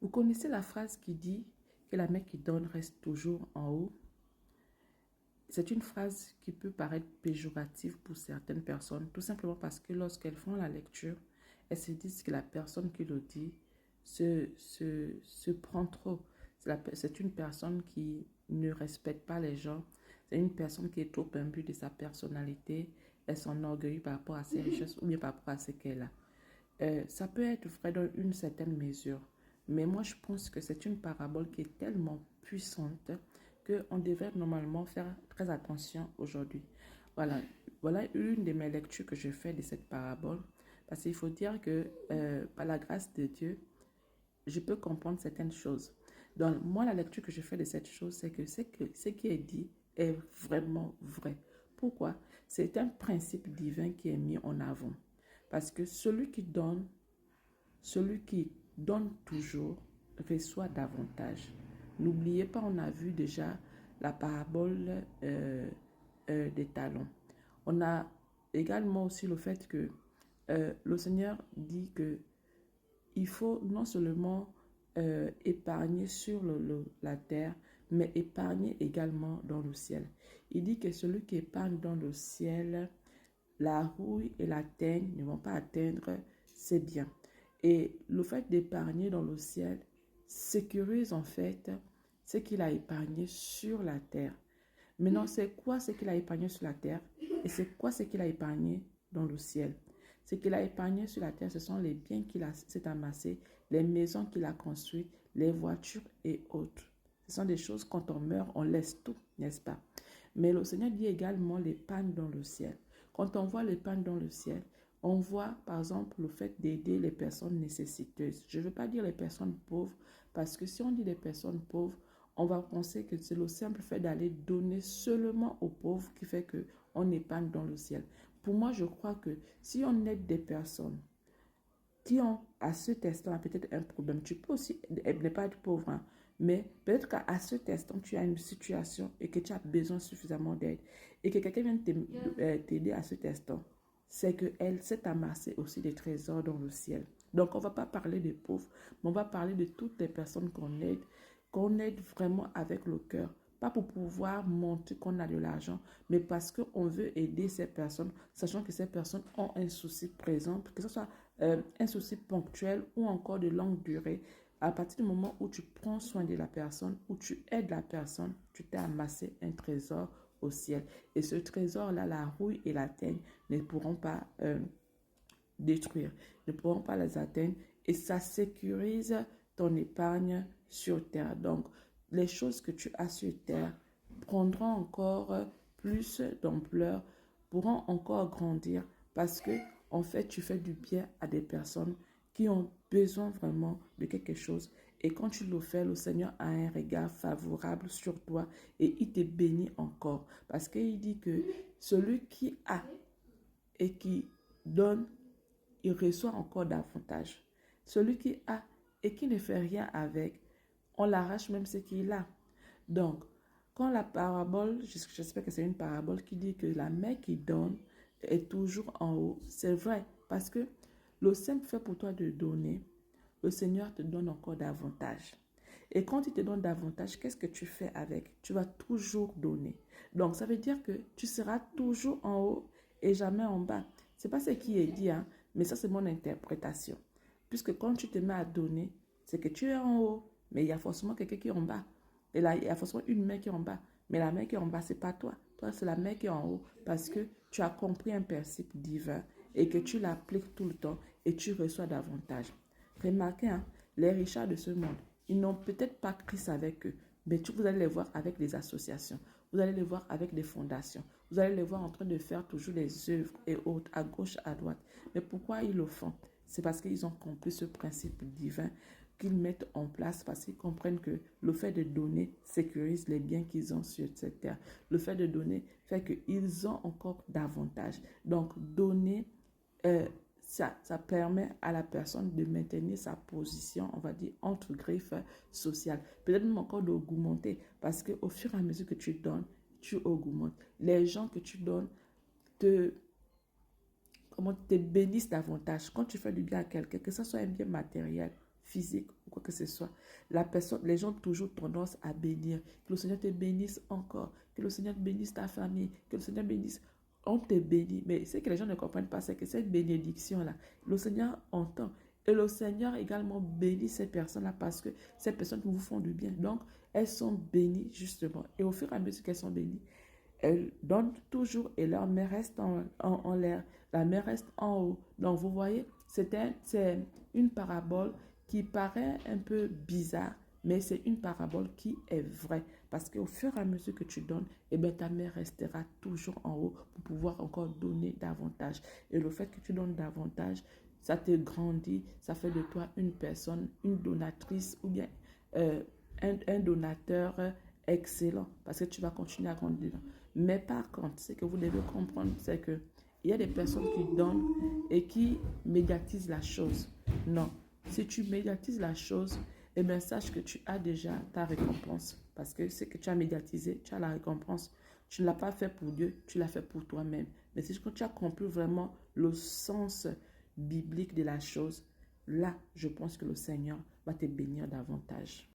Vous connaissez la phrase qui dit que la main qui donne reste toujours en haut? C'est une phrase qui peut paraître péjorative pour certaines personnes, tout simplement parce que lorsqu'elles font la lecture, elles se disent que la personne qui le dit se prend trop. C'est une personne qui ne respecte pas les gens. C'est une personne qui est trop imbue de sa personnalité. Elle s'enorgueillit par rapport à ses richesses ou bien par rapport à ce qu'elle a. Ça peut être vrai dans une certaine mesure, mais moi je pense que c'est une parabole qui est tellement puissante qu'on devrait normalement faire très attention aujourd'hui. Voilà, voilà une de mes lectures que je fais de cette parabole, parce qu'il faut dire que par la grâce de Dieu, je peux comprendre certaines choses. Donc moi, la lecture que je fais de cette chose, c'est que ce qui est dit est vraiment vrai. Pourquoi? C'est un principe divin qui est mis en avant. Parce que celui qui donne toujours, reçoit davantage. N'oubliez pas, on a vu déjà la parabole des talents. On a également aussi le fait que le Seigneur dit que il faut non seulement épargner sur la terre, mais épargner également dans le ciel. Il dit que celui qui épargne dans le ciel, la rouille et la teigne ne vont pas atteindre ses biens. Et le fait d'épargner dans le ciel sécurise en fait ce qu'il a épargné sur la terre. Maintenant, c'est quoi ce qu'il a épargné sur la terre et c'est quoi ce qu'il a épargné dans le ciel? Ce qu'il a épargné sur la terre, ce sont les biens qu'il s'est amassés, les maisons qu'il a construites, les voitures et autres. Ce sont des choses, quand on meurt, on laisse tout, n'est-ce pas? Mais le Seigneur dit également les pannes dans le ciel. Quand on voit les pannes dans le ciel, on voit par exemple le fait d'aider les personnes nécessiteuses. Je ne veux pas dire les personnes pauvres, parce que si on dit les personnes pauvres, on va penser que c'est le simple fait d'aller donner seulement aux pauvres qui fait qu'on épargne dans le ciel. Pour moi, je crois que si on aide des personnes qui ont à cet instant peut-être un problème, tu peux aussi ne pas être pauvre, hein, mais peut-être qu'à cet instant, tu as une situation et que tu as besoin suffisamment d'aide et que quelqu'un vient t'aider à cet instant, c'est qu'elle s'est amassée aussi des trésors dans le ciel. Donc, on ne va pas parler des pauvres, mais on va parler de toutes les personnes qu'on aide vraiment avec le cœur. Pas pour pouvoir montrer qu'on a de l'argent, mais parce qu'on veut aider ces personnes, sachant que ces personnes ont un souci présent, que ce soit un souci ponctuel ou encore de longue durée. À partir du moment où tu prends soin de la personne, où tu aides la personne, tu t'es amassé un trésor au ciel. Et ce trésor-là, la rouille et la teigne ne pourront pas détruire, ne pourront pas les atteindre et ça sécurise ton épargne sur terre. Donc, les choses que tu as sur terre prendront encore plus d'ampleur, pourront encore grandir parce que, en fait, tu fais du bien à des personnes qui ont besoin vraiment de quelque chose. Et quand tu le fais, le Seigneur a un regard favorable sur toi et il te bénit encore. Parce qu'il dit que celui qui a et qui donne, il reçoit encore davantage. Celui qui a et qui ne fait rien avec, on l'arrache même ce qu'il a. Donc, quand la parabole, j'espère que c'est une parabole qui dit que la main qui donne est toujours en haut, c'est vrai, parce que le simple fait pour toi de donner, le Seigneur te donne encore davantage. Et quand il te donne davantage, qu'est-ce que tu fais avec? Tu vas toujours donner. Donc, ça veut dire que tu seras toujours en haut et jamais en bas. Ce n'est pas ce qui est dit, hein, mais ça, c'est mon interprétation. Puisque quand tu te mets à donner, c'est que tu es en haut, mais il y a forcément quelqu'un qui est en bas. Et là, il y a forcément une main qui est en bas. Mais la main qui est en bas, ce n'est pas toi. Toi, c'est la main qui est en haut parce que tu as compris un principe divin et que tu l'appliques tout le temps et tu reçois davantage. Remarquez, hein, les richards de ce monde, ils n'ont peut-être pas Christ avec eux, mais vous allez les voir avec des associations, vous allez les voir avec des fondations, vous allez les voir en train de faire toujours des œuvres et autres, à gauche, à droite. Mais pourquoi ils le font? C'est parce qu'ils ont compris ce principe divin qu'ils mettent en place, parce qu'ils comprennent que le fait de donner sécurise les biens qu'ils ont sur cette terre. Le fait de donner fait qu'ils ont encore davantage. Donc, donner, ça permet à la personne de maintenir sa position, on va dire, entre griffes sociales. Peut-être même encore d'augmenter, parce qu'au fur et à mesure que tu donnes, tu augmentes. Les gens que tu donnes te bénissent davantage. Quand tu fais du bien à quelqu'un, que ce soit un bien matériel physique ou quoi que ce soit, les gens ont toujours tendance à bénir. Que le Seigneur te bénisse encore, que le Seigneur bénisse ta famille, que le Seigneur bénisse. On te bénit. Mais ce que les gens ne comprennent pas, c'est que cette bénédiction-là, le Seigneur entend. Et le Seigneur également bénit ces personnes-là parce que ces personnes vous font du bien. Donc, elles sont bénies justement. Et au fur et à mesure qu'elles sont bénies, elles donnent toujours et leur main reste en l'air. La main reste en haut. Donc, vous voyez, c'est une parabole qui paraît un peu bizarre, mais c'est une parabole qui est vraie. Parce qu'au fur et à mesure que tu donnes, eh bien, ta main restera toujours en haut pour pouvoir encore donner davantage. Et le fait que tu donnes davantage, ça te grandit, ça fait de toi une personne, une donatrice ou bien un donateur excellent parce que tu vas continuer à grandir. Mais par contre, ce que vous devez comprendre, c'est que il y a des personnes qui donnent et qui médiatisent la chose. Non. Si tu médiatises la chose, eh bien, sache que tu as déjà ta récompense. Parce que ce que tu as médiatisé, tu as la récompense. Tu ne l'as pas fait pour Dieu, tu l'as fait pour toi-même. Mais si tu as compris vraiment le sens biblique de la chose, là, je pense que le Seigneur va te bénir davantage.